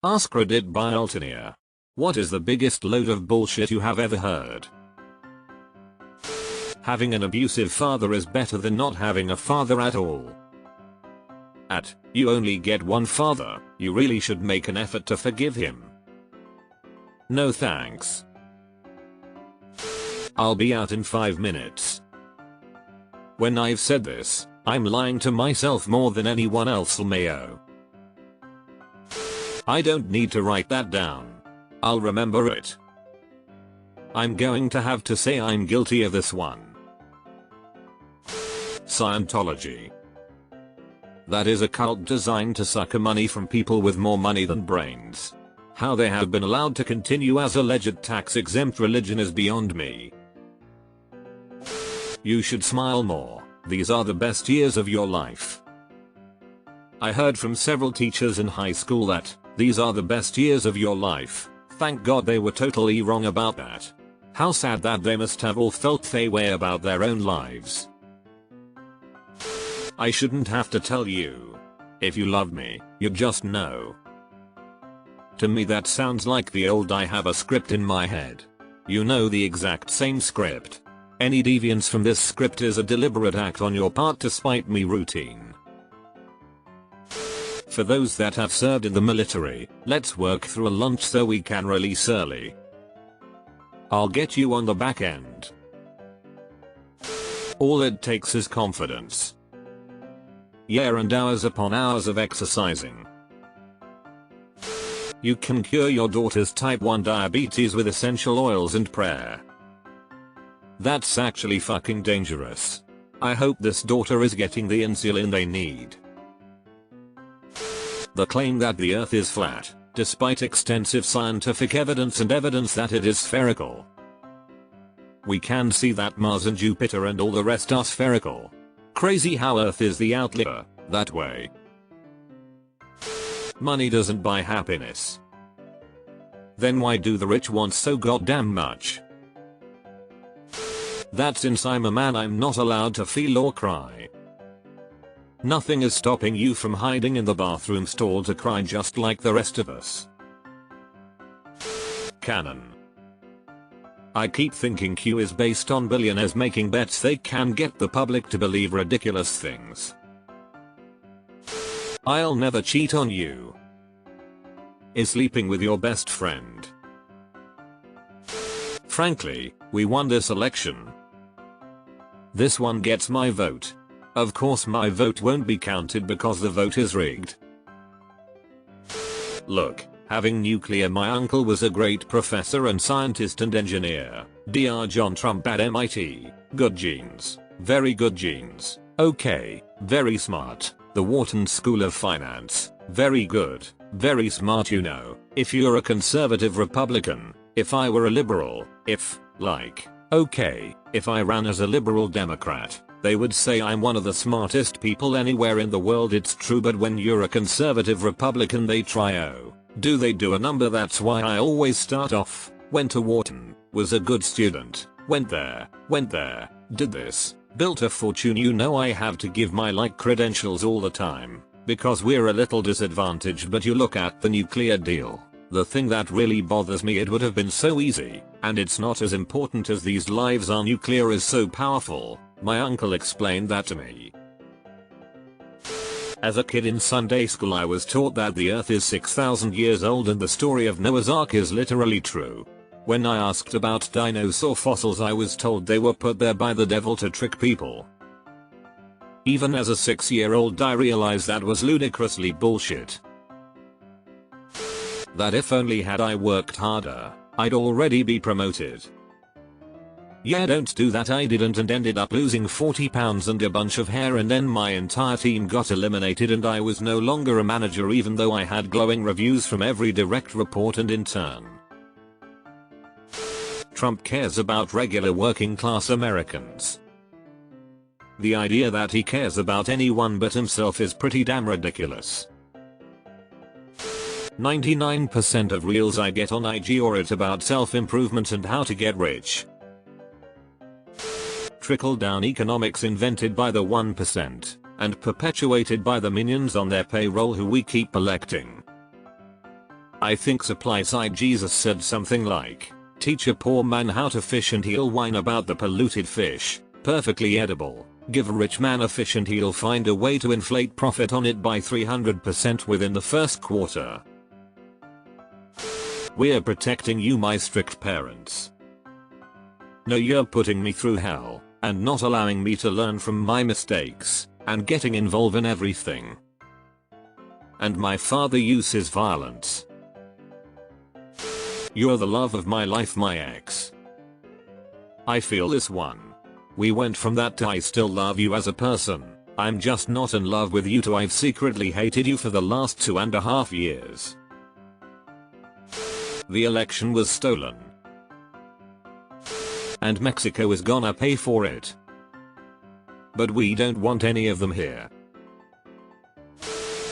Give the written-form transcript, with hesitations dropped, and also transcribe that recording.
AskReddit by Altinia. What is the biggest load of bullshit you have ever heard? Having an abusive father is better than not having a father at all. You only get one father, you really should make an effort to forgive him. No thanks. I'll be out in 5 minutes. When I've said this, I'm lying to myself more than anyone else mayo. I don't need to write that down. I'll remember it. I'm going to have to say I'm guilty of this one. Scientology. That is a cult designed to sucker money from people with more money than brains. How they have been allowed to continue as alleged tax-exempt religion is beyond me. You should smile more. These are the best years of your life. I heard from several teachers in high school that these are the best years of your life. Thank God they were totally wrong about that. How sad that they must have all felt that way about their own lives. I shouldn't have to tell you. If you love me, you just know. To me that sounds like the old I have a script in my head. You know, the exact same script. Any deviance from this script is a deliberate act on your part to spite me routine. For those that have served in the military, let's work through a lunch so we can release early. I'll get you on the back end. All it takes is confidence. Yeah, and hours upon hours of exercising. You can cure your daughter's type 1 diabetes with essential oils and prayer. That's actually fucking dangerous. I hope this daughter is getting the insulin they need. The claim that the earth is flat, despite extensive scientific evidence and evidence that it is spherical. We can see that Mars and Jupiter and all the rest are spherical. Crazy how earth is the outlier, that way. Money doesn't buy happiness. Then why do the rich want so goddamn much? That since I'm a man I'm not allowed to feel or cry. Nothing is stopping you from hiding in the bathroom stall to cry just like the rest of us. Canon. I keep thinking Q is based on billionaires making bets they can get the public to believe ridiculous things. I'll never cheat on you. Is sleeping with your best friend. Frankly, we won this election. This one gets my vote. Of course my vote won't be counted because the vote is rigged. Look, having nuclear, my uncle was a great professor and scientist and engineer. Dr. John Trump at MIT. Good genes. Very good genes. Okay. Very smart. The Wharton School of Finance. Very good. Very smart, you know. If you're a conservative Republican. If I were a liberal. Okay. If I ran as a liberal Democrat. They would say I'm one of the smartest people anywhere in the world. It's true, but when you're a conservative Republican they try do they do a number. That's why I always start off, went to Wharton, was a good student, went there, did this, built a fortune. You know, I have to give my credentials all the time, because we're a little disadvantaged. But you look at the nuclear deal, the thing that really bothers me, it would have been so easy, and it's not as important as these lives are. Nuclear is so powerful. My uncle explained that to me. As a kid in Sunday school I was taught that the earth is 6,000 years old and the story of Noah's Ark is literally true. When I asked about dinosaur fossils I was told they were put there by the devil to trick people. Even as a 6-year-old I realized that was ludicrously bullshit. That if only had I worked harder, I'd already be promoted. Yeah, don't do that. I didn't and ended up losing 40 pounds and a bunch of hair, and then my entire team got eliminated and I was no longer a manager even though I had glowing reviews from every direct report and intern. Trump cares about regular working class Americans. The idea that he cares about anyone but himself is pretty damn ridiculous. 99% of reels I get on IG or it about self-improvement and how to get rich. Trickle-down economics invented by the 1% and perpetuated by the minions on their payroll who we keep electing. I think supply side Jesus said something like, teach a poor man how to fish and he'll whine about the polluted fish, perfectly edible. Give a rich man a fish and he'll find a way to inflate profit on it by 300% within the first quarter. We're protecting you, my strict parents. No, you're putting me through hell and not allowing me to learn from my mistakes and getting involved in everything. And my father uses violence. You're the love of my life, my ex. I feel this one. We went from that to I still love you as a person, I'm just not in love with you, to I've secretly hated you for the last 2.5 years. The election was stolen. And Mexico is gonna pay for it. But we don't want any of them here.